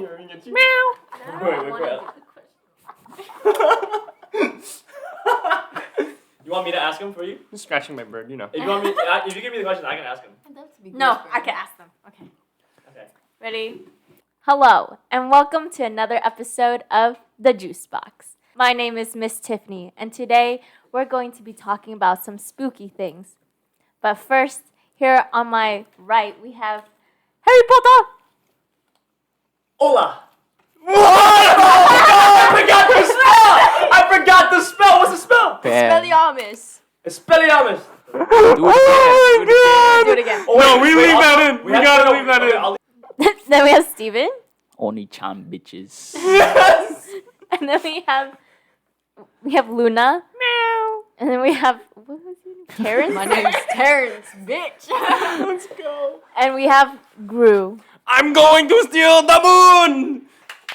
Meow. Wait. You want me to ask him for you? I'm scratching my bird, you know. If you give me the question, I can ask him. No, I can ask them. Okay. Okay. Ready? Hello, and welcome to another episode of the JUICEBOX. My name is Miss Tiffany, and today we're going to be talking about some spooky things. But first, here on my right, we have Harry Potter. Hola. I forgot the spell. What's the spell? Expelliarmus. Expelliarmus. Do it again. No, we leave that in. We gotta leave that in. Then we have Steven. Oni-chan bitches. And then we have Luna. Meow. And then we have, what was it? Terrence? My name's Terrence, bitch. Let's go. And we have Gru. I'm going to steal the moon.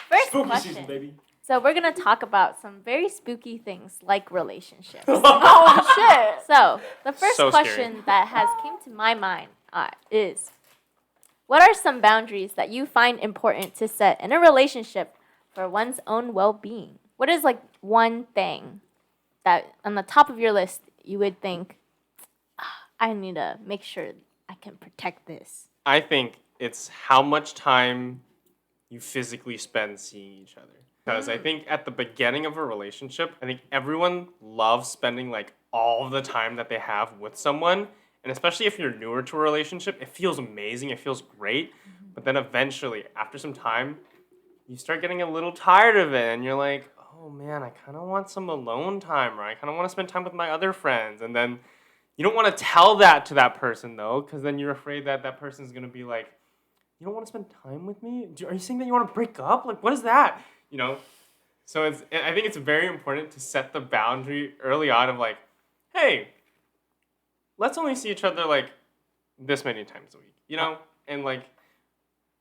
First Spooky question. season, baby. So we're going to talk about some very spooky things like relationships. Oh, shit. So the first So question scary. that has came to my mind is, what are some boundaries that you find important to set in a relationship for one's own well-being? What is like one thing that on the top of your list you would think, I need to make sure I can protect this? I think it's how much time you physically spend seeing each other. Because I think at the beginning of a relationship, I think everyone loves spending like all the time that they have with someone. And especially if you're newer to a relationship, it feels amazing, it feels great. But then eventually, after some time, you start getting a little tired of it. And you're like, oh man, I kind of want some alone time, or I kind of want to spend time with my other friends. And then you don't want to tell that to that person though, because then you're afraid that that person's going to be like, you don't want to spend time with me? Are you saying that you want to break up? Like, what is that? You know? So I think it's very important to set the boundary early on of like, hey, let's only see each other like this many times a week, you know? And like,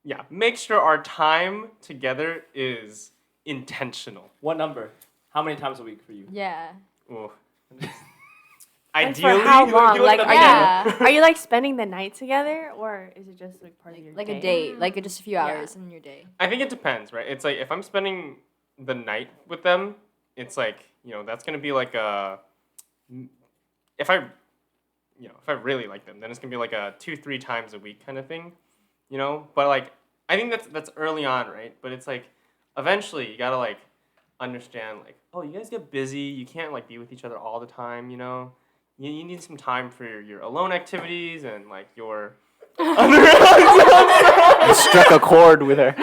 yeah, make sure our time together is intentional. What number? How many times a week for you? Yeah. Ooh. And Ideally, for how long? you Like, look are at you, are you like spending the night together, or is it just like part of your Like day? a date, like just a few hours in your day. I think it depends, right? It's like if I'm spending the night with them, it's like, you know, that's gonna be like a, if I really like them, then it's gonna be like a 2-3 times a week kind of thing, you know. But like, I think that's early on, right? But it's like, eventually you gotta like understand like, oh, you guys get busy, you can't like be with each other all the time, you know. You need some time for your alone activities and like your. You struck a chord with her.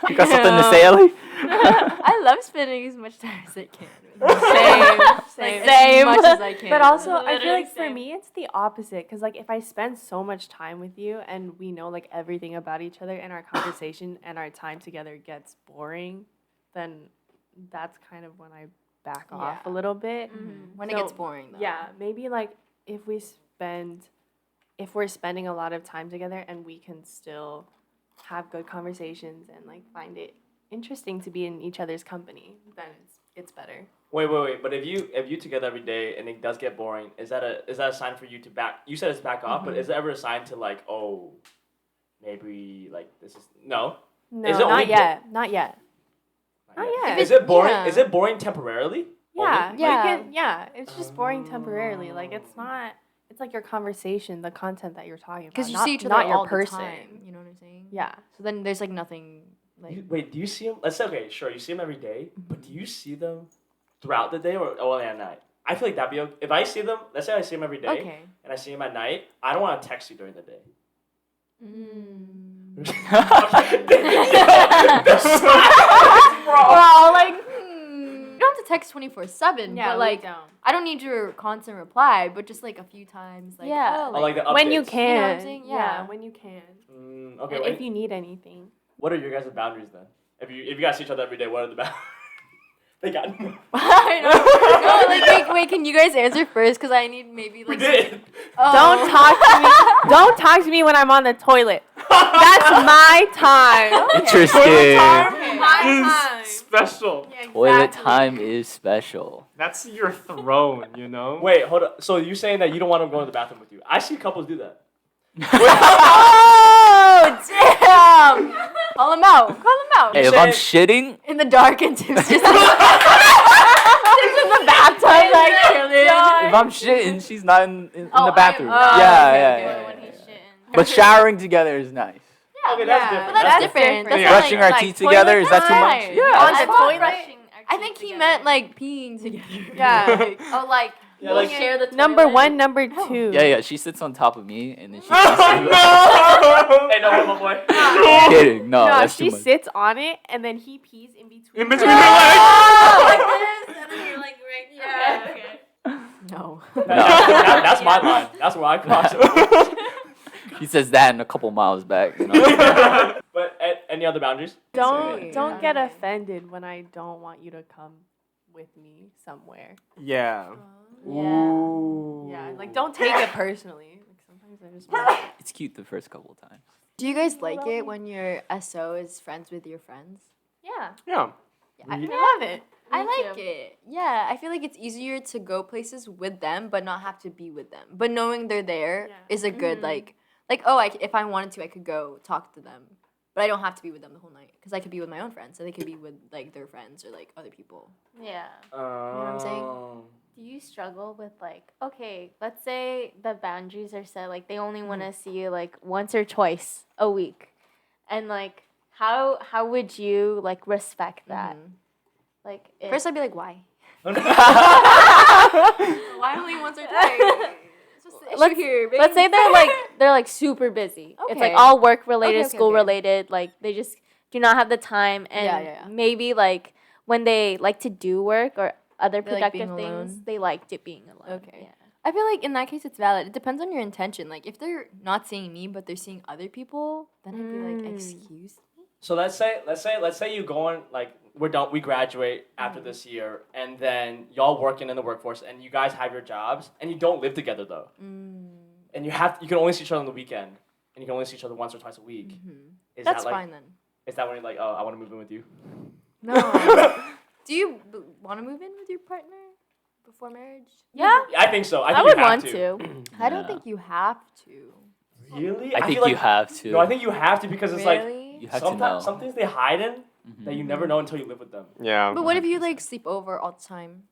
You got something to say, Ellie? I love spending as much time as I can. Same. Same. As much as I can. But also, I feel Literally like for same. me, it's the opposite. Because like, if I spend so much time with you and we know like everything about each other, and our conversation and our time together gets boring, then that's kind of when I back off a little bit. When So, it gets boring, though. Yeah, maybe like if we're spending a lot of time together and we can still have good conversations and like find it interesting to be in each other's company, then it's better. Wait. But if you together every day and it does get boring, is that a sign for you to back? You said it's back off, but is it ever a sign to like, oh, maybe like this is no? No, Is it only not yet. Not yet. Not yet. Is it boring? yeah. Is it boring temporarily? Yeah, Only? yeah. It's just boring temporarily. Like it's not. It's like your conversation, the content that you're talking about. Because you not, see each other not your all person. the time. You know what I'm saying? Yeah. So then there's like nothing like. Wait, do you see them? Let's say, okay, sure, you see them every day, but do you see them throughout the day or only at night? I feel like that'd be okay. If I see them, let's say I see them every day, Okay. and I see them at night, I don't want to text you during the day. We're all like, you don't have to text 24/7, Yeah, but like, we don't. I don't need your constant reply, but just like a few times, like, Yeah. oh, I like the updates. When you can. You know what I'm saying? Yeah. when you can. Okay, And wait. if you need anything. What are your guys' boundaries then? If you guys see each other every day, what are the boundaries? They got. I know. No, like, wait, can you guys answer first? Because I need maybe like. We did. Oh. Don't talk to me. Don't talk to me when I'm on the toilet. That's my time. Interesting. My time. Is special. Yeah, Toilet exactly. time is special. That's your throne, you know? Wait, hold up. So you're saying that you don't want them going to the bathroom with you? I see couples do that. Oh, damn! Call him out. out. Call them out. Hey, if I'm shitting, In the dark and Tim's just in the bathtub, like chilling. if I'm shitting, she's not in the I am- bathroom. oh, yeah, okay, yeah, okay. yeah, When yeah, he's yeah. shitting. But showering together is nice. Okay, that's different. But that's different. different. That's Yeah. not Brushing like, our teeth together, is that too much? fine. Yeah. On I the thought toilet? Brushing our I think teeth he together. meant like peeing together. Yeah. Oh, like Yeah, we'll like- share the Number toilet. one, number two. Yeah, she sits on top of me and then she. Hey, no, my boy. Kidding, no, No, that's she too much. sits on it and then he pees in between. In between her. your legs. Like this, and then you're like right. Yeah. Okay. No. That's my line. That's where I cross it. He says that in a couple miles back. You know? But any other boundaries? Don't get Okay. offended when I don't want you to come with me somewhere. Yeah. Yeah. Yeah, like don't take it personally. Like sometimes I just want It's cute the first couple times. Do you guys like it when your SO is friends with your friends? Yeah. Yeah. I love it. I Me like too. it. Yeah, I feel like it's easier to go places with them, but not have to be with them. But knowing they're there is Yeah. a good if I wanted to, I could go talk to them, but I don't have to be with them the whole night because I could be with my own friends, so they could be with like their friends or like other people. Yeah. You know what I'm saying? Do you struggle with like, okay, let's say the boundaries are set, like they only want to see you like once or twice a week, and like how would you like respect that? Like if, First, I'd be like, why? Why Why only once or twice? let's let's say they're like super busy. It's like Okay. all work related, Okay, school okay. related. Like they just do not have the time, and Yeah. maybe like when they like to do work or other They like being productive things, alone? they liked it being alone. Okay. Yeah. I feel like in that case it's valid. It depends on your intention. Like if they're not seeing me but they're seeing other people, then I'd be like, excuse me. So let's say you go on like we're done. We graduate after this year, and then y'all working in the workforce, and you guys have your jobs, and you don't live together though, and you can only see each other on the weekend, and you can only see each other once or twice a week. Is That's that like, fine then. Is that when you're like, oh, I want to move in with you? No. Do you want to move in with your partner before marriage? Yeah, I think so. I think I you would have want to. to. I don't think you have to. Really? I think feel you like, have to. No, I think you have to because it's like Really? You have to know. sometimes some things they hide in that you never know until you live with them. Yeah. But what if you like sleep over all the time?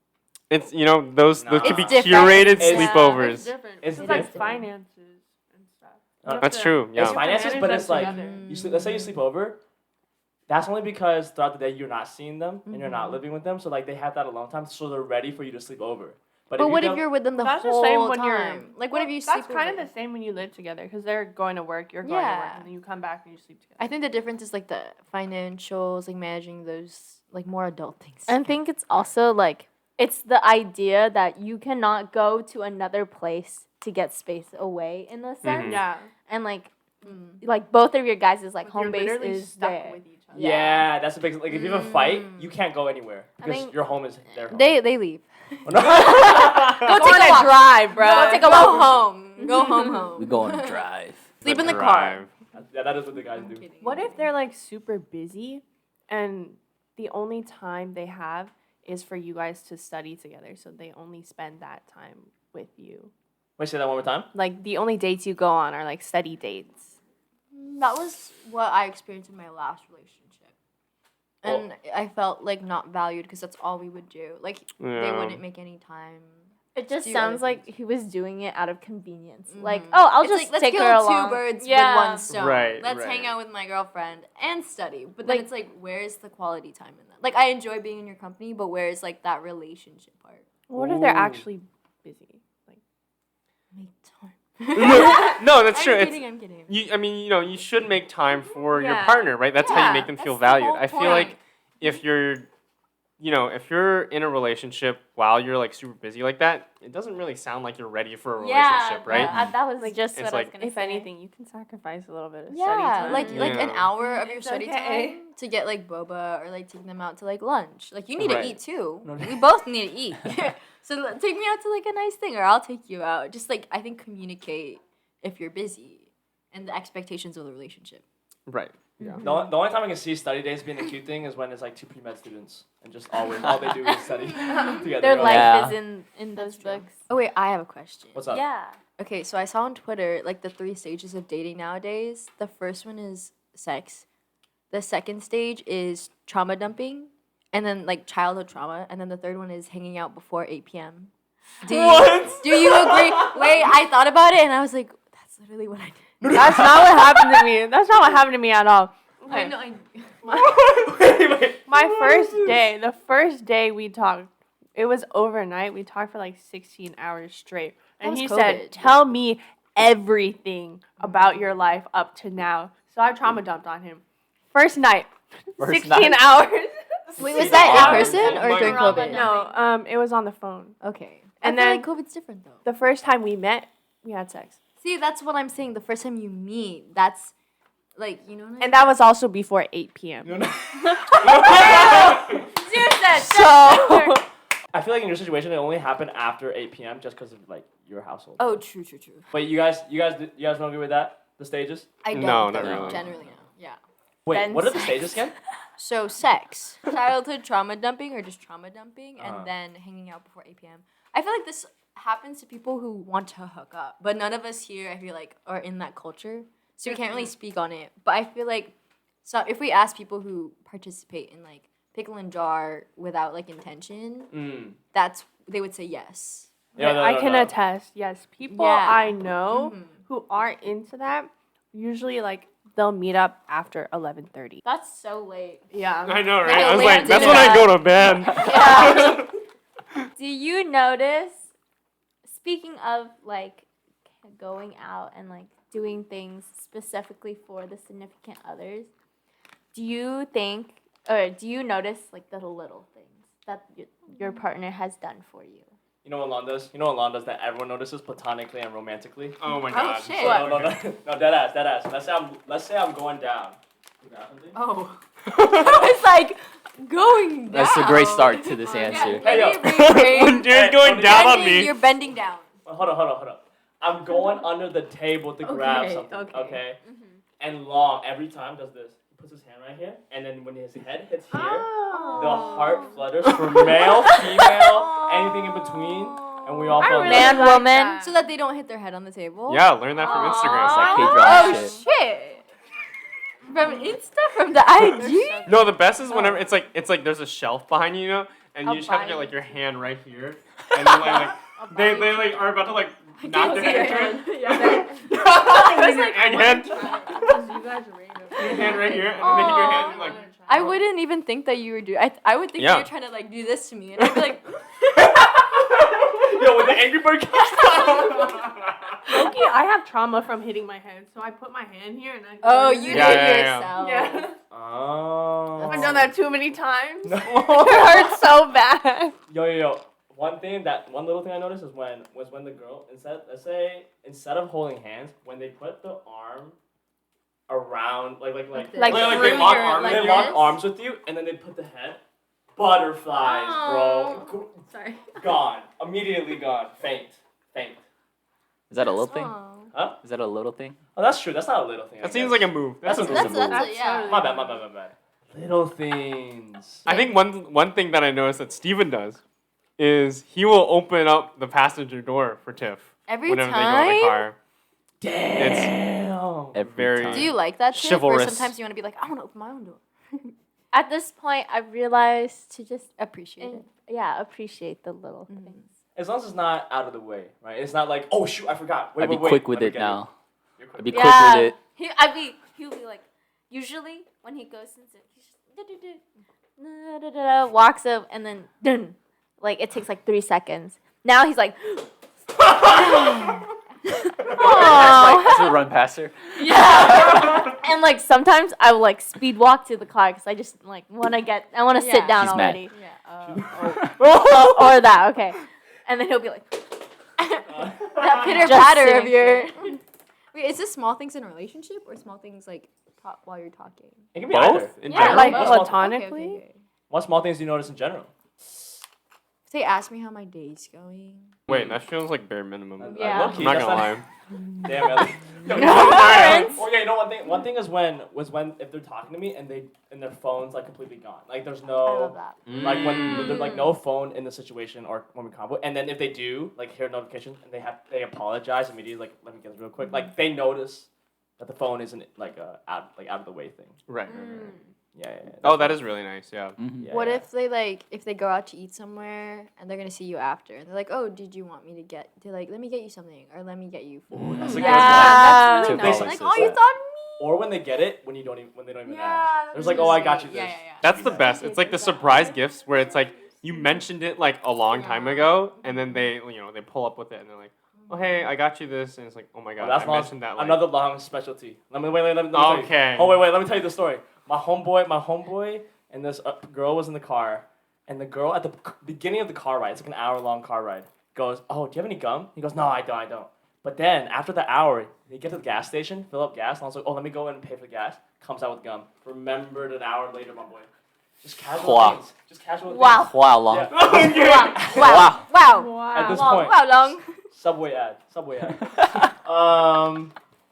It's those Nah. could be It's different. curated It's- sleepovers. different. It's It's like different. finances and stuff. You have That's to- true. It's Yeah. finances, manage but them it's like together. you sleep. Let's say you sleep over. That's only because throughout the day you're not seeing them and you're not living with them. So like they have that alone time, so they're ready for you to sleep over. But if what you if don't- you're with them the That's the whole same when time? you're Like what if you sleep That's kind over? of the same when you live together because they're going to work, you're going to work, Yeah. and then you come back and you sleep together. I think the difference is like the financials, like managing those like more adult things. I think it's also like it's the idea that you cannot go to another place to get space away in a sense, Yeah. and like both of your guys' like Like, home you're base literally is stuck there. with each other. Yeah, that's a big like if you have a fight, you can't go anywhere because think- your home is their home. They leave. Go take a walk. drive, bro. Go take a Go walk. home. Go home. We Home. go on a drive. Sleep in the car. drive. Yeah, that is what the guys do. What if they're like super busy and the only time they have is for you guys to study together, so they only spend that time with you? Wait, say that one more time. Like the only dates you go on are like study dates. That was what I experienced in my last relationship. And I felt like not valued because that's all we would do. Like they Yeah. wouldn't make any time. It just do sounds other like he was doing it out of convenience. Mhm. Like, oh, I'll It's just like, let's take kill her two along. birds Yeah. with one stone. Right, Let's right. hang out with my girlfriend and study. But Like- then it's like, where's the quality time in that? Like I enjoy being in your company, but where's like that relationship part? What if they're Ooh. actually busy? Like Make time. No, that's true. I'm It's, kidding. I'm kidding. you should make time for your Yeah. partner, right? That's how Yeah, you make them feel that's the valued. whole I feel point. like if you're in a relationship while you're like super busy like that, it doesn't really sound like you're ready for a relationship, right? That was Like, just it's what I like- was gonna if say. anything, you can sacrifice a little bit of study Yeah, time. like an Yeah. hour of your It's study okay. time to get like boba or like taking them out to like lunch. Like you need Right. to eat too. No. We both need to eat. So take me out to like a nice thing, or I'll take you out. Just like I think communicate if you're busy and the expectations of the relationship. Right. Yeah. The only time I can see study days being a cute thing is when it's like two pre-med students and just all they do is study together. Their Like, life Yeah. is in those books. Oh wait, I have a question. What's up? Yeah. Okay, so I saw on Twitter like the 3 stages of dating nowadays. The first one is sex. The second stage is trauma dumping, and then like childhood trauma, and then the third one is hanging out before 8 p.m. Do you agree? Wait, I thought about it, and I was like, that's literally what I did. That's not what happened to me. That's not what happened to me at all. I Okay. know. My the first day we talked, it was overnight. We talked for like 16 hours straight. And was he COVID. said, tell me everything about your life up to now. So I trauma dumped on him. First night, First 16 night. hours. Wait, was that in Oh person my or during God. COVID? No, it was on the phone. Okay. And I feel then- like COVID's different though. The first time we met, we had sex. See, that's what I'm saying. The first time you meet, that's like, you know what I mean? And that was also before 8 p.m. So. I feel like in your situation, it only happened after 8 p.m. just because of like your household. Oh, true. Wait, you guys don't agree with that? The stages? I don't. No, though, not really. Generally, no. Yeah. Wait, Then what are the sex. stages again? So sex, childhood trauma dumping, or just trauma dumping, Uh-huh. and then hanging out before 8 p.m. I feel like this happens to people who want to hook up, but none of us here, I feel like, are in that culture, so we can't really speak on it. But I feel like, so if we ask people who participate in like pickle and jar without like intention, they would say yes. Yeah, I can attest. Yes, people Yeah. I know Mhm. who aren't into that usually like they'll meet up after 11:30. That's so late. Yeah. I know, right? Like a I was late like, that's dinner. when I go to bed. Do you notice, speaking of like going out and like doing things specifically for the significant others, do you think, or do you notice like the little things that your partner has done for you? You know what Lon does? You know what Lon does that everyone notices platonically and romantically? Oh my god. shit. No, dead ass. Let's say I'm going down. Oh. It's like going down. That's a great start to this answer. Hey, yo. When Jared's going down on me. You're bending down. Hold on. I'm going under the table to grab Okay, something. okay. Okay. And Long every time does this. He puts his hand right here, and then when his head hits here, the heart flutters for male, female, anything in between, and we all fall in love. Man, like woman. that. So that they don't hit their head on the table. Yeah, learn that from Instagram. It's like Psych. K-drama Oh shit. shit! From Insta, from the IG. No, the best is whenever it's like there's a shelf behind you, know, and you I'll just have to buy get like it. your hand right here, and then like they like are about to like knock their head into it. Your hand, your hand right here, and then they hit your hand and like. I wouldn't even think that you were doing. I would think Yeah. you were trying to like do this to me, and I'd be like, Yo, when the Angry Bird comes Loki, I have trauma from hitting my head, so I put my hand here and I. "Oh, you Yeah, did yeah, yeah. yourself." Yeah. Oh. I've done that too many times. It hurts so bad. Yo. One little thing I noticed is when the girl instead of holding hands, when they put the arm around like Like they through lock your- arms, like they lock this? arms with you, and then they put the head. Butterflies, bro. Sorry. Gone. Immediately gone. Faint. Is that a little thing? Aw. Huh? Is that a little thing? Oh, that's true. That's not a little thing. I That seems guess. like a move. That's a That's move. it, yeah. My bad. Little things. I think one thing that I noticed that Steven does is he will open up the passenger door for Tiff Every whenever they go in the time. car. Damn. Every Very- time. Do you like that shit? Or Chivalrous. sometimes you want to be like, I want to open my own door. At this point, I realized to just Appreciate it. appreciate the little things. As long as it's not out of the way, right? It's not like, oh shoot, I forgot. Wait, I'd be wait, quick with let me it get now. You're I'd quick. be quick with it. He'll be like, usually when he goes into, he's just walks up and then dun, like it takes like 3 seconds. Now he's like, That's a run past her. yeah. And like sometimes I will like speed walk to the car because I just like I want to Yeah. sit down She's mad. already. Yeah. Or that, okay. And then he'll be like, That pitter Just patter of sitting your. Wait, is this small things in a relationship or small things like while you're talking? It can be Both? either. In Yeah, general? Like both. platonically. Okay. What small things do you notice in general? If they ask me how my day's going. Wait, that feels like bare minimum. Yeah. Low-key, I'm not that's gonna lie. Damn, Ellie. No. Oh yeah, you know one thing is when if they're talking to me and their phone's like completely gone. Like there's I no love that. like when there's like no phone in the situation or when we combo, and then if they do like hear a notification and they apologize immediately, like let me get this real quick. Like they notice that the phone isn't like a out of the way thing. Right. Yeah. Oh, that is really nice. Yeah. Yeah, What yeah. if they go out to eat somewhere and they're gonna see you after and they're like, oh, did you want me to get? They're like, let me get you something or let me get you food. That's a good Yeah, That's really Two nice. policies. Like, oh, you thought of me. Or when they get it, when they don't even Yeah, ask. that's There's like, really oh, I got you sweet. this. Yeah. That's the best. It's like the surprise gifts where it's like you mentioned it like a long time ago, and then they they pull up with it and they're like, oh hey, I got you this, and it's like, oh my god, That's I mentioned that. Like, another long specialty. Let me tell you. Okay. Oh wait, let me tell you the story. My homeboy, and this girl was in the car, and the girl at the beginning of the car ride, it's like an hour-long car ride, goes, oh, do you have any gum? He goes, no, I don't. But then after the hour, they get to the gas station, fill up gas, and I was like, oh, let me go in and pay for the gas. Comes out with gum. Remembered an hour later, my boy. Just casual Wow. things. Just casual Wow. things. Wow, long. Yeah. Wow. At this Long. point, Wow, long. Subway ad.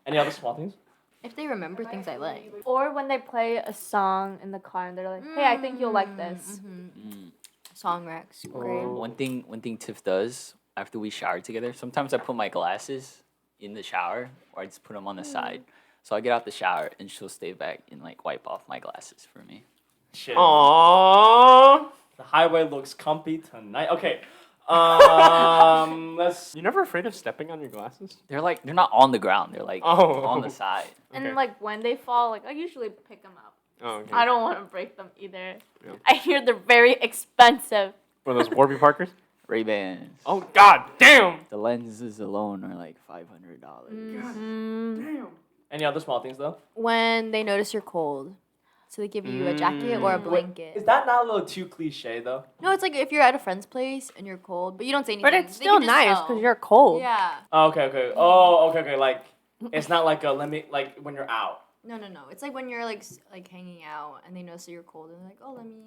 Any other small things? If they remember things I like. Or when they play a song in the car and they're like, hey, I think you'll like this. Song Rex. Great. One thing Tiff does after we shower together, sometimes I put my glasses in the shower or I just put them on the side. So I get out the shower and she'll stay back and like wipe off my glasses for me. Shit. Aww. The highway looks comfy tonight. Okay. Let's. You're never afraid of stepping on your glasses? They're not on the ground. They're like Oh. on the side. And Okay. like when they fall, like I usually pick them up. Oh, okay. I don't want to break them either. Yeah. I hear they're very expensive. What are those Warby Parkers? Ray-Bans. Oh god damn! The lenses alone are like $500. Any other small things though? When they notice you're cold. So they give you a jacket or a Is blanket. that not a little too cliche though? No, it's like if you're at a friend's place and you're cold, but you don't say anything. But it's they still can just nice tell. because you're cold. Yeah. Oh, okay. Oh, okay. Like, it's not like a like when you're out. No. It's like when you're like hanging out and they notice that you're cold and they're like, oh, let me,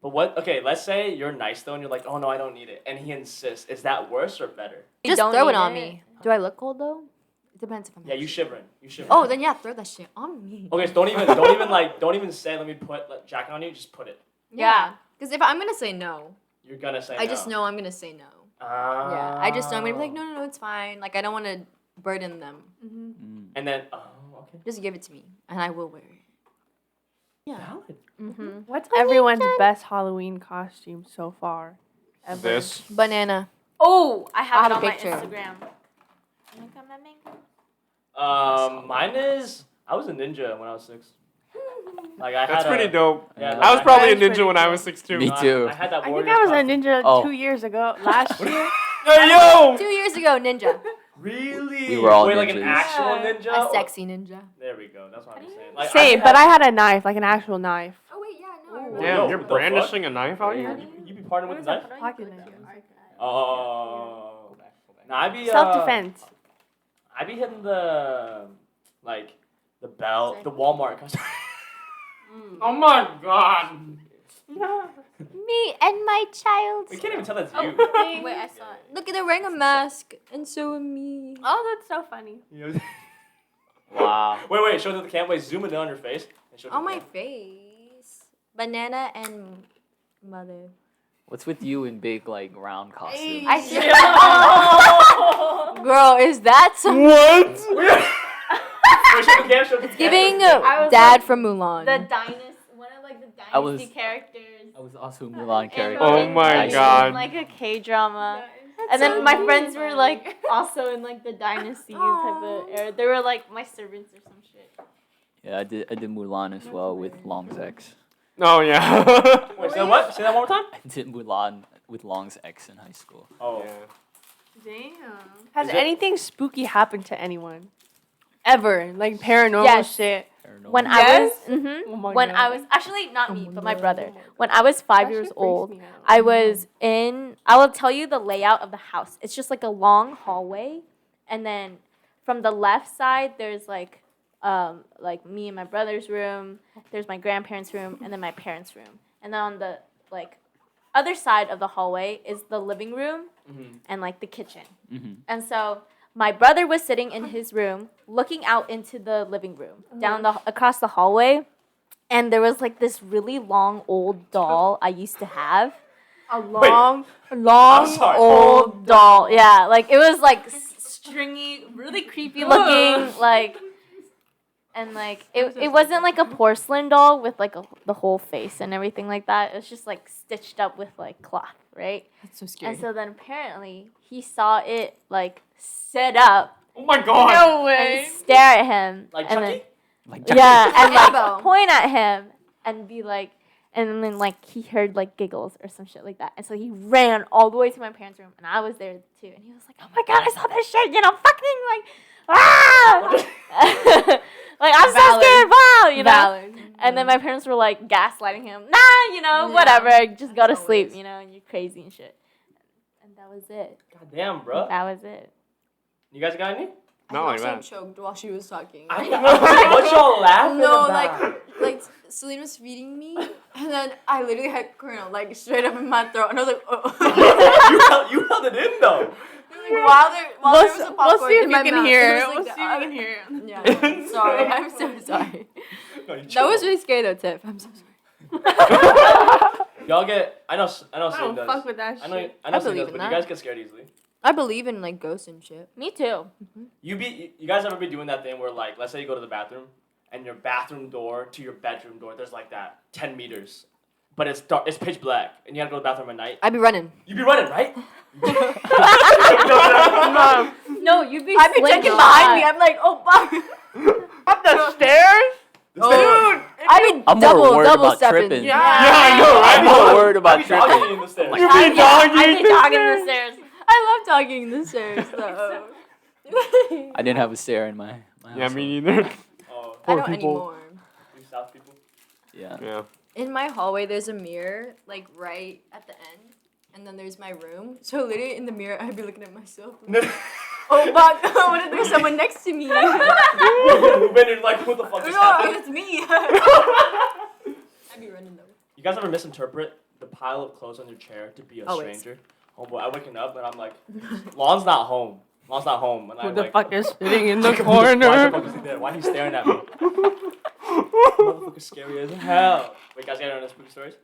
But what? Okay, let's say you're nice though, and you're like, oh no, I don't need it, and he insists. Is that worse or better? Just don't throw it need on it. me. Do I look cold though? It depends if I'm. Yeah, you shivering. You shivering. Oh, then yeah, throw that shit on me. Okay, so don't even say let me put jacket on you. Just put it. Yeah. Because if I'm gonna say no, You're gonna say. I just know I'm gonna say no. Yeah. I just know I'm gonna be like, no, it's fine. Like I don't want to burden them. And then, okay. Just give it to me, and I will wear it. Yeah. Valid. What's everyone's best Halloween costume so far? Ever? This. Banana. Oh, I have I it have on a my picture. Instagram. Look at my mango. Mine is. I was a ninja when I was 6. Like I That's had pretty dope. Yeah, I was probably a That is ninja pretty when I cool. was 6 too. Me too. I had that I think warrior I was a costume. ninja Oh. 2 years ago. Last year. Hey yo! 2 years ago, ninja. Really? We were all Wait, like an ninjas. actual Yeah. ninja? A or- sexy ninja. There we go. That's what I'm saying. Like, Same, but I had a knife, like an actual knife. Oh wait, yeah, no. I remember. Damn, Yo, you're what the brandishing a knife out You, here? you be partnering with a knife? Pocket knife. Oh. Nah, I be Self-defense. I be hitting the belt, the Walmart customer. Oh my god! Me and my child. We can't even tell that's you. Wait, I saw it. Look, they're wearing a mask, and so am me. Oh, that's so funny. You know- Wow. wait, show it to the camera. Wait, zoom it in on your face. And show it to On the my camera. face. Banana and mother. What's with you in big like round costumes? I see. Girl, is that some? What? Wait, show the camera. Show the It's giving I was Dad like- from Mulan. The dynasty, one of like the I was- dynasty characters. I was also a Mulan character. Oh my in god. Like a K drama. And then my friends were like also in like the dynasty type of era. They were like my servants or some shit. Yeah, I did Mulan as well with Long's ex. Oh yeah. Wait, say what? Say that one more time. I did Mulan with Long's ex in high school. Oh. Damn. Has Is it- anything spooky happened to anyone? Ever? Like paranormal Yes. shit? Paranormal. When Yes? I was Oh my when God. I was actually not me, Oh but my no. brother. When I was 5 That years shit freaks old, me out. I was in. I will tell you the layout of the house. It's just like a long hallway, and then from the left side there's like me and my brother's room. There's my grandparents' room, and then my parents' room. And then on the like other side of the hallway is the living room and like the kitchen. And so my brother was sitting in his room, looking out into the living room, across the hallway, and there was like this really long old doll I used to have. A long I'm sorry. Old doll, yeah, like it was like stringy, really creepy looking, like And like it wasn't like a porcelain doll with like the whole face and everything like that. It was just like stitched up with like cloth, right? That's so scary. And so then apparently he saw it like sit up Oh my god. No and stare at him. Like and Chucky? Like, yeah, and like Annabelle. point at him and be like, and then like he heard like giggles or some shit like that, and so he ran all the way to my parents' room, and I was there too, and he was like, "Oh my god, I saw this shit, fucking like, ah!" Like I'm so Valid. scared, wow, Valid. And then my parents were like gaslighting him, nah, whatever, just go to That's sleep, always- and you're crazy and shit. And that was it. God damn, bro. That was it. You guys got any? Not like I that. choked while she was talking. I what y'all laughing No, about? like Celine was feeding me, and then I literally had kernel like straight up in my throat, and I was like, oh. you held it in though. Like, while there was a popcorn We'll see if in you my can mouth, hear it it. was We'll like see if you can hear it. Yeah, I'm sorry. I'm so sorry. No, you That chill. was really scary though, Tiff. I'm so sorry. Y'all get. I know. I Celine don't does. fuck with that I know. shit. I know I Celine believe does, in but you that. guys get scared easily. I believe in like ghosts and shit. Me too. You guys ever be doing that thing where like, let's say you go to the bathroom, and your bathroom door to your bedroom door, there's like that 10 meters, but it's dark, it's pitch black, and you gotta go to the bathroom at night. I'd be running. You be running, right? No, you'd be. I'd be checking behind me. I'm like, oh fuck. Up the stairs? Dude, I'd be I'm more worried double about stepping. tripping. Yeah, I know, right? I'm more worried I about be tripping. jogging in the stairs. You be dogging I'd be the dogging stairs. the stairs. I love talking in the stairs though. I didn't have a stair in my Yeah, house. me neither. Oh, I Poor don't people. anymore. you South people. Yeah. Yeah. In my hallway, there's a mirror, like right at the end, and then there's my room. So literally in the mirror, I'd be looking at myself. Oh fuck! What if there's someone next to me? When you're like, what the fuck just No, happened? it's me. I'd be running though. You guys ever misinterpret the pile of clothes on your chair to be a Always. stranger? Oh boy, I waking up and I'm like, Lon's not home. Lon's not home. And Who I'm the like, fuck is sitting in the Why the corner? fuck is he there? Why are he staring at me? Motherfucker scary as hell. Wait, guys, got any spooky stories?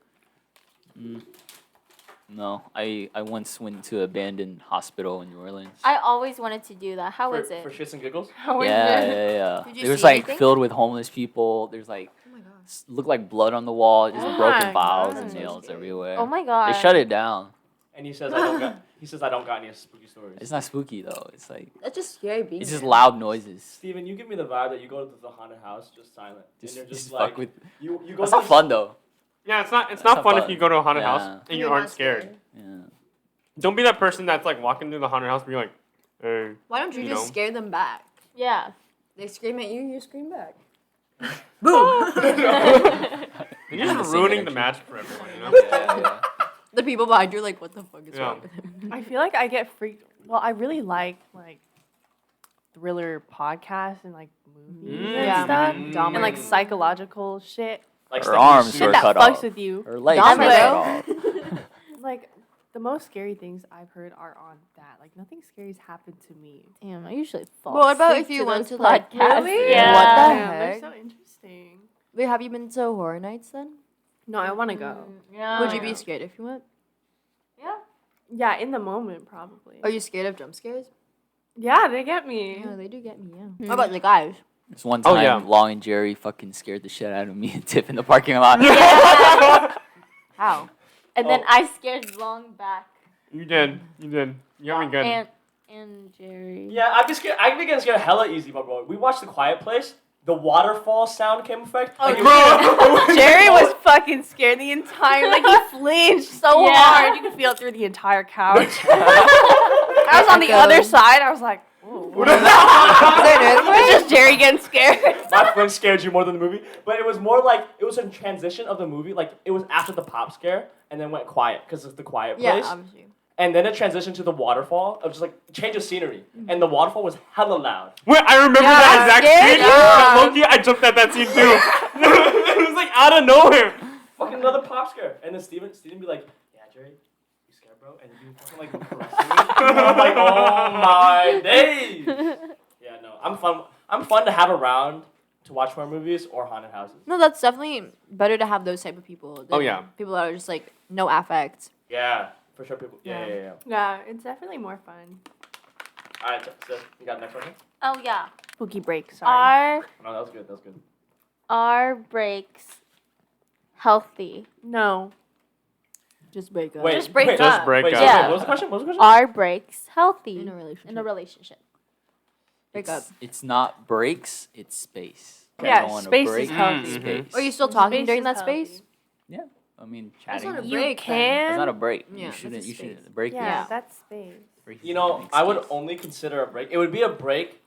No, I once went to an abandoned hospital in New Orleans. I always wanted to do that. How for, was it? For shits and giggles? How is yeah, it? yeah. Did you It was see like anything? filled with homeless people. There's like Oh my god. looked like blood on the wall, just Oh broken my files God. and nails Scary. everywhere. Oh my god. They shut it down. And he says, I don't got any spooky stories. It's not spooky though. It's like That's just scary being it's just there. loud noises. Steven, you give me the vibe that you go to the haunted house just silent. Just, and you're just fuck like, with. you go That's to not fun though. Yeah, it's not not fun if fun. you go to a haunted Yeah. house and you aren't scared. Yeah. Don't be that person that's like walking through the haunted house and be like, hey. Why don't you You just know? scare them back? Yeah. They scream at you, you scream back. You're Yeah, just the same ruining the energy. magic for everyone, you know? Yeah. The people behind you are like, what the fuck is Yeah. wrong with him? I feel like I get freaked. Well, I really like thriller podcasts and like movies and stuff, Mm. and like psychological shit. like Her Stephanie arms Sue. Shit were that cut fucks off. with you. Her legs Dahmer, were cut though. off. Like the most scary things I've heard are on that. Like nothing scary's happened to me. Damn, I usually fall. What about asleep if you to went those to, like, podcasts. Really? Yeah. What the Damn, heck? they're so interesting. Wait, have you been to horror nights then? No, I want to go. Yeah. Would you be scared if you went? Yeah. Yeah, in the moment probably. Are you scared of jump scares? Yeah, they get me. Yeah, they do get me, yeah. What about the guys? This one Oh, time, yeah. Long and Jerry fucking scared the shit out of me and Tiff in the parking lot. How? And then I scared Long back. You did. You did. You got me good. And Jerry. Yeah, I'd be scared. I'd be getting scared hella easy, my bro. We watched The Quiet Place. The waterfall sound came effect. Oh, Like, Jerry was fucking scared the entire. Like he flinched so Yeah. hard, you could feel it through the entire couch. I was on the other side. I was like, ooh. It's just Jerry getting scared. My friend scared you more than the movie, but it was more like it was a transition of the movie. Like it was after the pop scare, and then went quiet because it's The Quiet Yeah, Place. obviously. And then it transitioned to the waterfall of just like change of scenery, and the waterfall was hella loud. Wait, I remember Yeah, that exact scared? scene. Yeah. Loki, I jumped at that scene too. It was like out of nowhere. Fucking another pop scare, and then Steven be like, "Yeah, Jerry, you scared, bro?" And you fucking like caressing me. And I'm like, "Oh my days!" Yeah, no, I'm fun to have around to watch horror movies or haunted houses. No, that's definitely better to have those type of people. Than Oh, yeah. People that are just like no affect. Yeah, for sure. People. Yeah. Yeah, it's definitely more fun. All right, so you got the next question? Oh yeah. Spooky break. Sorry. Are No, that was good. That was good. are breaks healthy? No. Just break up. Wait, Just break wait, up. break wait, up. so Yeah. What was the question? What was the question? Are breaks healthy In a relationship. in a relationship? Break up. It's not breaks, it's space. Yeah, You go on a space is break, healthy. Space. Are you still talking Space during is that healthy. space? Yeah, I mean, That's chatting. not a You break. then. can. That's not a break. Yeah, You that's shouldn't. a You space. shouldn't. Break Yeah, is. that's space. break is You know, an I would excuse. only consider a break. It would be a break,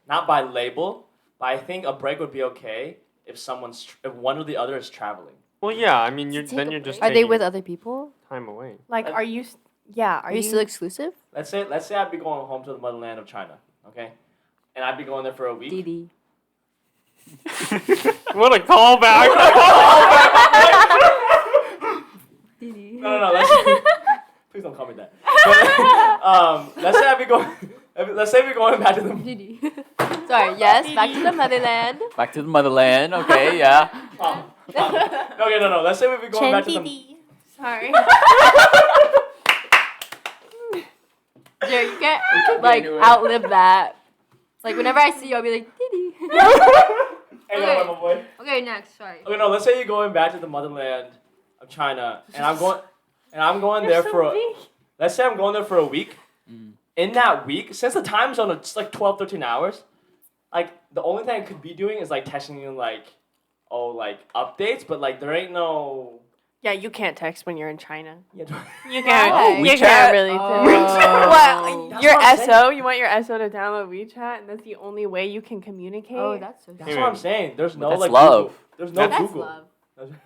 not by label, but I think a break would be okay if if one or the other is traveling. Well, yeah. I mean, take then a you're just break? Are they taking with other people? time away. Like, are you? Yeah. Are you still exclusive? Let's say I'd be going home to the motherland of China, okay, and I'd be going there for a week. Didi. What a callback! Didi. No. Please don't call me that. But, let's say I'd be going. Let's say we're going back to the. Didi. Sorry. Yes. Back to the motherland. Back to the motherland. Okay, yeah. Okay, no. Let's say we'd be going back to the. Sorry. Jared, you can't be like anywhere. outlive that. Like whenever I see you, I'll be like Didi. Hey, no, my boy. Okay, next. Sorry. Okay, no. Let's say you're going back to the motherland of China, and I'm going there for. Let's say I'm going there for a week. Mm. In that week, since the time zone is like 12, 13 hours, like the only thing I could be doing is like texting you like updates, but like there ain't no. Yeah, you can't text when you're in China. Yeah, You Why? can't. You WeChat? can't really. Oh. What? That's Your what I'm saying. SO? You want your SO to download WeChat, and that's the only way you can communicate. Oh, that's so. That's Hey, what I'm saying. There's no that's like love. Google. There's no That's Google. love.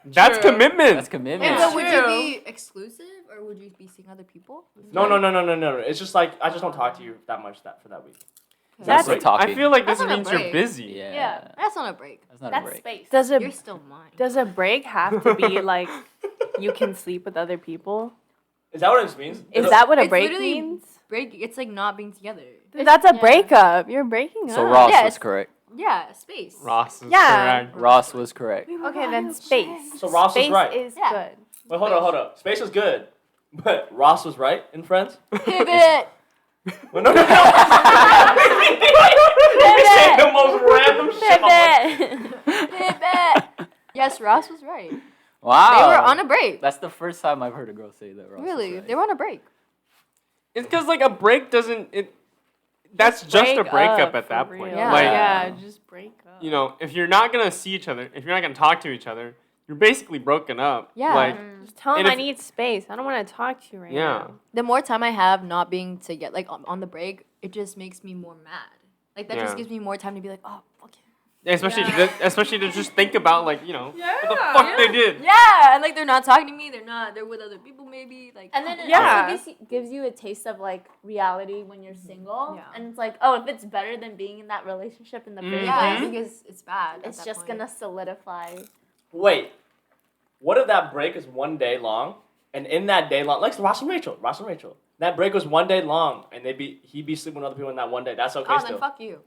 That's True. commitment. That's commitment. And Yeah. so would True. you be exclusive or would you be seeing other people? No. It's just like I just don't talk to you that much for that week. That's That's talking. I feel like That's this not a means you're break. busy. Yeah. Yeah. That's not a break. That's not a That's break. space. Does You're a still mine. does a break have to be like you can sleep with other people? Is that what it means? Is that what a It's break literally- means? Break. It's like not being together. That's a Yeah. breakup. You're breaking So up. Ross Yeah, was it's- correct. Yeah, space. Ross is Yeah. correct. Ross was correct. Okay, then space. So Ross was space right. is Yeah. good. Wait, hold up. Space is good, but Ross was right in Friends. Pivot. Well, no. You say the most random shit. Pivot. Pivot. Yes, Ross was right. Wow. They were on a break. That's the first time I've heard a girl say that. Ross was Really, right. they were on a break. It's because like a break doesn't. That's just a Break breakup up at for that real. point. Yeah. Like Yeah, just break up. you know, if you're not gonna see each other, if you're not gonna talk to each other, you're basically broken up. Yeah. Like Just tell him And I if- need space. I don't want to talk to you right yeah. now. The more time I have not being together, like on the break, it just makes me more mad. Like that Yeah. just gives me more time to be like, oh, fuck it. Especially to just think about like what the fuck they did. Yeah, and like they're not talking to me. They're with other people maybe. Like And then it Yeah. also gives you a taste of like reality when you're single. Yeah. And it's like, oh, if it's better than being in that relationship in the first yeah, place, because it's bad. it's at that just point. gonna solidify. Wait, what if that break is one day long, and in that day long, like Ross and Rachel, that break was one day long, and he'd be sleeping with other people in that one day. That's okay Oh, still. then fuck you.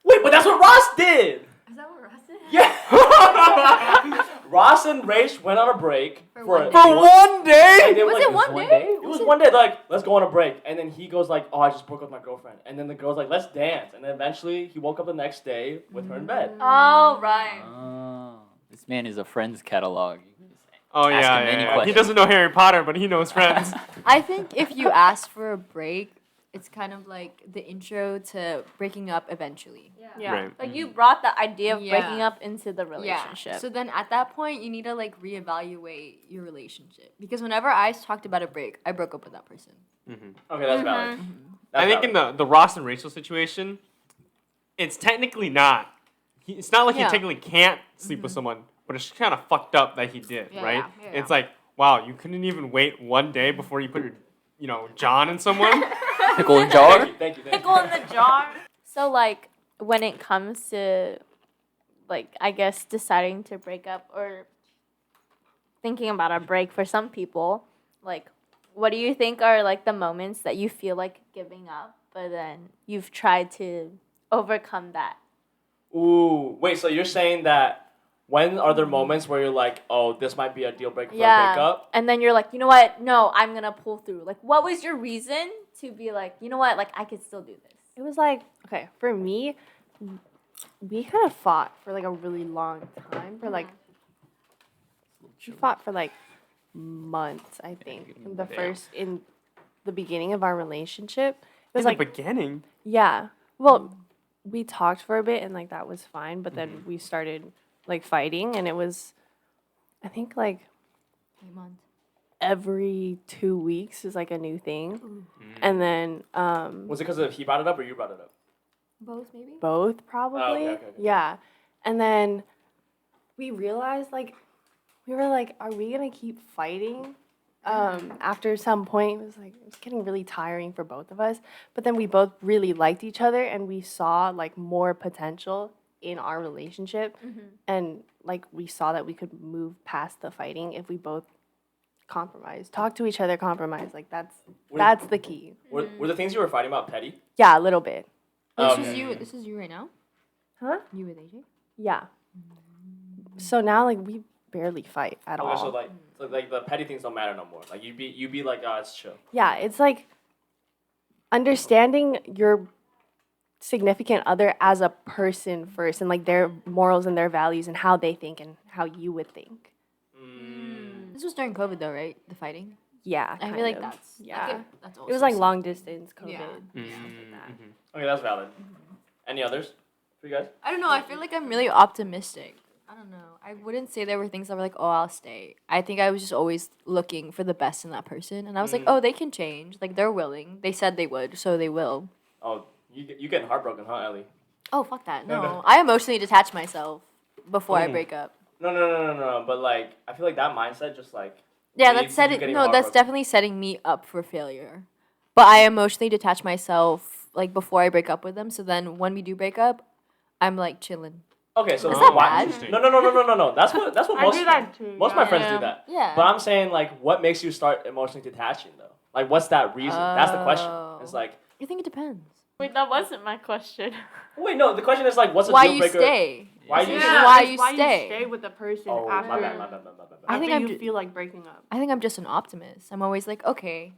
Wait, but that's what Ross did. Is that what Ross did? Yeah. Ross and Rach went on a break For for one day. One day. They were Was like- it one day? It was one day. Like, let's go on a break, and then he goes like, "Oh, I just broke up with my girlfriend," and then the girl's like, "Let's dance," and then eventually he woke up the next day with her in bed. Oh, right. Oh, this man is a friends catalog. You can just say. Oh Ask yeah, him any yeah. He question. doesn't know Harry Potter, but he knows friends. I think if you ask for a break, it's kind of like the intro to breaking up eventually. Yeah. Right. Like you brought the idea of Yeah. breaking up into the relationship. Yeah. So then at that point, you need to like reevaluate your relationship because whenever I talked about a break, I broke up with that person. Okay, that's valid. I think in the Ross and Rachel situation, it's technically not. It's not like Yeah. he technically can't sleep with someone, but it's kind of fucked up that he did, Yeah, right? yeah. It's like, wow, you couldn't even wait one day before you put your, John in someone. Pickle and jar. Thank you. Pickle in the jar. So like when it comes to like I guess deciding to break up or thinking about a break for some people, like what do you think are like the moments that you feel like giving up, but then you've tried to overcome that? Ooh, wait. So you're saying that when are there moments where you're like, oh, this might be a deal breaker for a Yeah. breakup? And then you're like, you know what? No, I'm gonna pull through. Like what was your reason to be like, you know what, like I could still do this? It was like, okay, for me, we kind of fought for like a really long time. For like, we fought for like months, I think. In the beginning of our relationship. It was In like, the beginning. yeah. Well, we talked for a bit and like that was fine, but then we started like fighting and it was, I think like 8 months. every 2 weeks is like a new thing. And then Was it because he brought it up or you brought it up? Both maybe. both probably. okay. Yeah. And then we realized like we were like, are we gonna keep fighting? After some point it was getting really tiring for both of us. But then we both really liked each other and we saw like more potential in our relationship. And like we saw that we could move past the fighting if we both compromise. Talk to each other, compromise. Like that's the key. Were the things you were fighting about petty? Yeah, a little bit. This is you right now. Huh? You with AJ. Yeah. So now like we barely fight at all. Okay, so like the petty things don't matter no more. Like you be like, oh, it's chill. Yeah, it's like understanding your significant other as a person first and like their morals and their values and how they think and how you would think. This was during COVID though, right? The fighting. Yeah. I kind feel like of. that's yeah. That's It was like long distance COVID. Yeah. Stuff like that. Okay, that's valid. Any others for you guys? I don't know. I feel like I'm really optimistic. I don't know. I wouldn't say there were things that were like, oh, I'll stay. I think I was just always looking for the best in that person, and I was like, oh, they can change. Like they're willing. They said they would, so they will. Oh, you getting heartbroken, huh, Ellie? Oh, fuck that. No, No. I emotionally detach myself before I break up. No. But like, I feel like that mindset just like. Yeah, leads that's to you setting. getting No, that's heartbroken. definitely setting me up for failure. But I emotionally detach myself like before I break up with them. So then when we do break up, I'm like chilling. Okay, so Is that why? bad? No. That's what most too. most of my friends do that. Yeah. But I'm saying like, what makes you start emotionally detaching though? Like, what's that reason? That's the question. It's like, I think it depends. Wait, that wasn't my question. wait, no. The question is like, what's a Why deal you breaker? stay? Why you? Yeah. Why you stay? stay with the person Oh, after, my bad. I think after I'm you ju- feel like breaking up. I think I'm just an optimist. I'm always like, okay,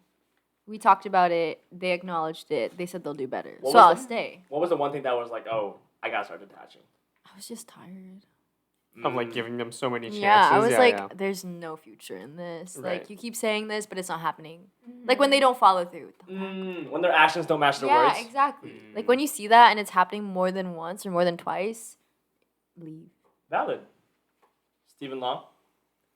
we talked about it. They acknowledged it. They said they'll do better. What So was I'll the- stay. What was the one thing that was like, oh, I gotta start detaching? I was just tired. Of like giving them so many chances. Yeah, I was like, yeah. there's no future in this. Right. Like, you keep saying this, but it's not happening. Like, when they don't follow through. When their actions don't match their Yeah, words. exactly. Like, when you see that and it's happening more than once or more than twice, leave. Valid. Stephen Long,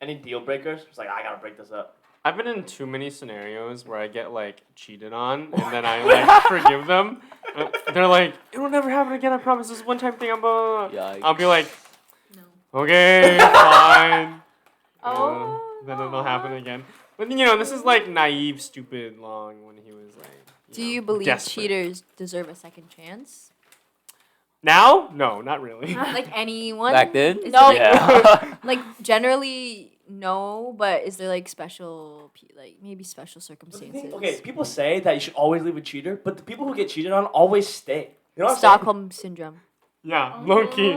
any deal breakers? It's like, I gotta break this up. I've been in too many scenarios where I get like cheated on and then I like forgive them. They're like, it'll never happen again, I promise. This is one time thing. Yikes. I'll be like, No. okay, fine. Oh, Then it'll happen again. But you know, this is like naive, stupid Long when he was like. Do you believe desperate. cheaters deserve a second chance? Now? No, not really. Like, anyone? Back then? Is No. there, Yeah. like, generally, no, but is there, like, maybe special circumstances? Okay, people say that you should always leave a cheater, but the people who get cheated on always stay. You know what I'm saying? Stockholm syndrome. Yeah, low key.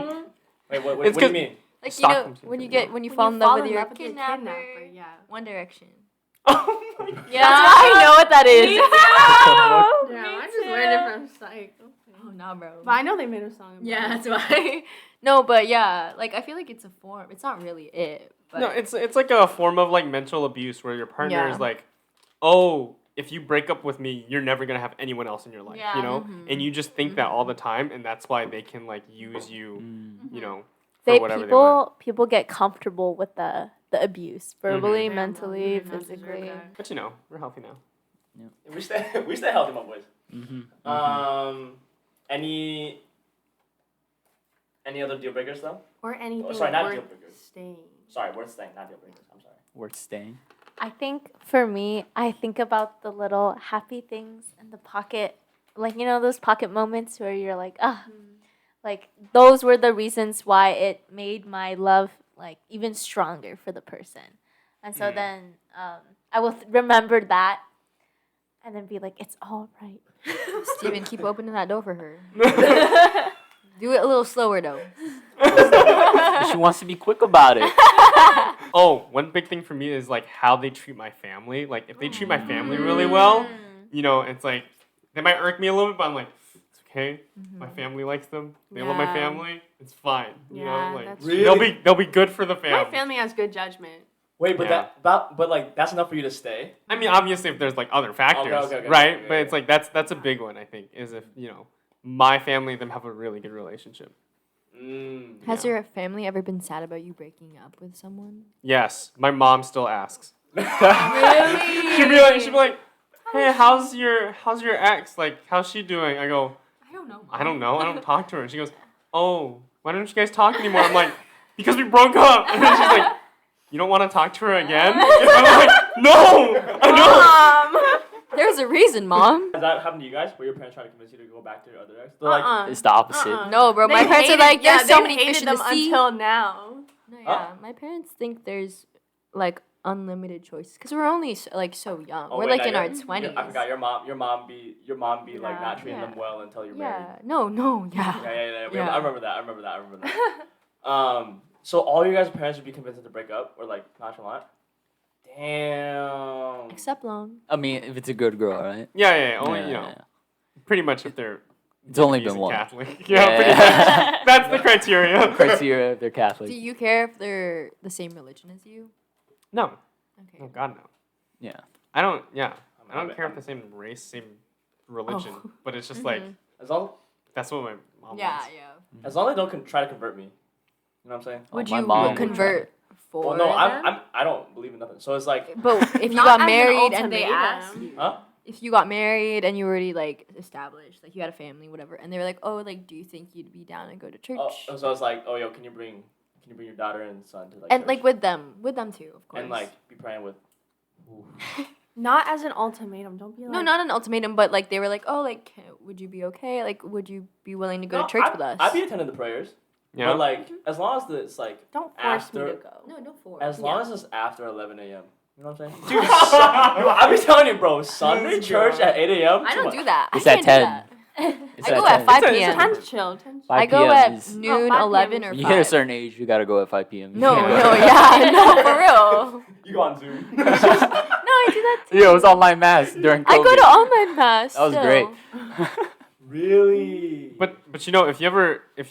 Wait, what It's do you 'cause- mean? Like, Stockholm when you syndrome. when you fall in love with your kidnapper. yeah. One Direction. yeah, I know what that is. Yeah, I just learned it from Psych. Oh, nah, bro. But I know they made a song about Yeah, it. that's why. No, but yeah, like, I feel like it's a form. It's not really it. But No, it's like a form of like mental abuse where your partner Yeah. is like, oh, if you break up with me, you're never gonna have anyone else in your life, Yeah. you know? Mm-hmm. And you just think that all the time, and that's why they can like use you, you know, for They whatever they want. people get comfortable with the abuse, verbally, Yeah, mentally, well, not physically. deserve that. But you know, we're healthy now. We stay healthy, my boys. Mm-hmm. Any other deal breakers though? Or anything sorry, not worth deal breakers. staying. Sorry, worth staying, not deal breakers. I'm sorry. Worth staying. I think for me, I think about the little happy things in the pocket, like, you know, those pocket moments where you're like, like, those were the reasons why it made my love like even stronger for the person. And so then I will remember that and then be like, it's all right. Steven, keep opening that door for her. Do it a little slower though. She wants to be quick about it. Oh, one big thing for me is like how they treat my family. Like if they treat my family really well, you know, it's like they might irk me a little bit, but I'm like, it's hey, my family likes them. They love my Yeah. family. It's fine. You Yeah, know, like that's Really? they'll be good for the family. My family has good judgment. Wait, but Yeah. but like that's enough for you to stay. I mean, obviously, if there's like other factors, okay, right? okay, But it's okay. like that's a big one. I think is if my family and them have a really good relationship. Has Yeah. your family ever been sad about you breaking up with someone? Yes, my mom still asks. Really? She'd be like, hey, how's your ex? Like, how's she doing? I go, I don't know. I don't know. I don't talk to her. And she goes, oh, why don't you guys talk anymore? I'm like, because we broke up. And then she's like, you don't want to talk to her again? And I'm like, no, I don't. There's a reason, Mom. Has that happened to you guys? Where your parents try to convince you to go back to your other ex? They're like, It's the opposite. No, bro. My They parents are hated- like, there's so they've many hated fish in them the sea. until now. No, yeah, my parents think there's like unlimited choices because we're only so young. oh, we're wait, like in now our you're- 20s. I forgot your mom be like not treating Yeah. them well until you're Yeah. married. No. Yeah. Yeah. I remember that. So all you guys' parents would be convinced to break up or like nonchalant? Damn. Except long. I mean, if it's a good girl, right? Yeah, only, Yeah. pretty much if they're It's only Vietnamese been and one. Catholic. Yeah, pretty much. That's the criteria. Criteria if they're Catholic. Do you care if they're the same religion as you? No. Okay. Oh, God, no. Yeah. I don't, yeah. I I'm- don't care if the same race, same religion, Oh. but it's just like, As long that's what my mom Yeah, wants. yeah. as long as they don't try to convert me. You know what I'm saying? Would my you mom would convert for Well, no, them? I don't believe in nothing. So it's like, But if you Not got as an married and they ultimatum. asked you, huh? if you got married and you were already like established, like you had a family, whatever, and they were like, oh, like, do you think you'd be down and go to church? Oh, so it's like, oh, yo, can you bring your daughter and son to like and church? like with them too, of course. and like be praying with. Not as an ultimatum. Don't be like. no, not an ultimatum, but like they were like, oh, like, would you be okay? Like, would you be willing to go to church with us? I'd be attending the prayers. Yeah. But like, as long as it's like Don't force after, me to go. no force. as long as it's after 11 a.m. You know what I'm saying? Dude, I be telling you, bro. Sunday church at 8 a.m. I too don't much. do that. It's I at can't 10. do that. It's I go at at 10. 5 It's a p.m. 10's chill. 10's 5 I go PM at is- noon, 5 11, PM or is- You 5. hit a certain age, you gotta go at 5 p.m. No, Yeah. no, for real. You go on Zoom. No, I do that too. Yeah, it was online mass during COVID. I go to online mass. That was still. great. Really? But if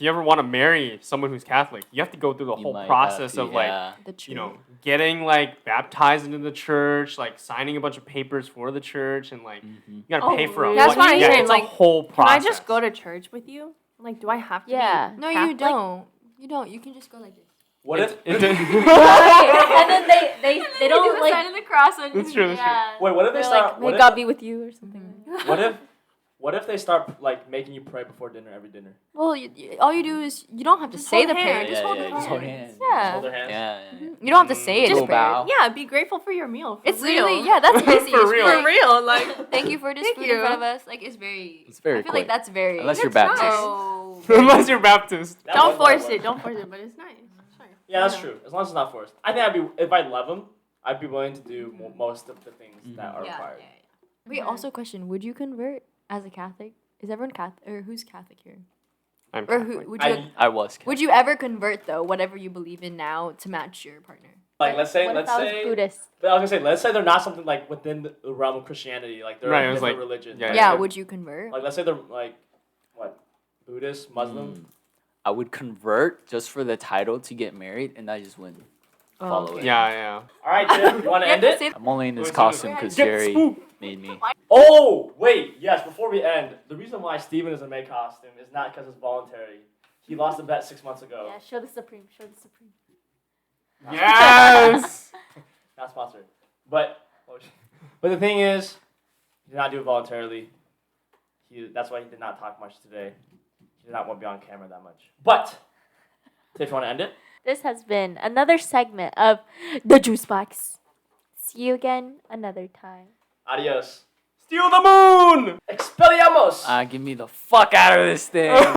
you ever want to marry someone who's Catholic, you have to go through the You whole might process have of to, like yeah. The truth. getting like baptized into the church, like signing a bunch of papers for the church, and like Mhm. you gotta pay Oh, for a really? That's what I'm yeah, saying, it's like, a whole Can process. I just go to church with you? Like, do I have to? Yeah. Be No, you Catholic? don't. You don't. You can just go like this. What if? and then they don't like. sign of the cross. And That's true, that's true. Yeah. Wait, what if they They're start? like, May What God if, be with you or something. Like that. what if they start like making you pray before dinner every dinner? Well, all you do is you don't have to Just say hold the prayer. hands. Just hold yeah, the just hold hands. hands. Yeah. Hold their hands. Yeah. You don't have to say it. Just Just pray. bow. Yeah, be grateful for your meal. For It's real. literally that's basic. For It's real. like, For real. Like, thank you for this Thank food you. in front of us. Like it's very. It's very I feel quick. like that's very. Unless you're That's Baptist. So. Unless you're Baptist. That don't was- force that it. was- Don't force it. But it's nice. Sure. Yeah, that's true. As long as it's not forced. I think if I love them, I'd be willing to do most of the things that are Yeah, required. yeah, yeah. Wait. Also, question: would you convert as a Catholic? Is everyone Catholic, or who's Catholic here? I'm Or Catholic. who would you? I was. Would you ever convert though, whatever you believe in now, to match your partner? Like let's say What if I was Buddhist? but I was gonna say let's say they're not something like within the realm of Christianity, like they're Right, it a was different like- religion. yeah, Like, Yeah. they're- Would you convert? Like let's say they're like what Buddhist, Muslim. Mm. I would convert just for the title to get married, and I just wouldn't follow it. Yeah. All right, Tim, you want to end it? I'm only in this Wait, costume so- because Get Jerry spooked. made me. Oh wait, yes. Before we end, the reason why Steven is in May costume is not because it's voluntary. He lost a bet 6 months ago. Yeah, show the supreme. Show the supreme. Yes. Not sponsored. But the thing is, he did not do it voluntarily. That's why he did not talk much today. He did not want to be on camera that much. But, Tiff, you want to end it? This has been another segment of the Juice Box. See you again another time. Adios. Steal the moon. Expelliarmus! Give me the fuck out of this thing.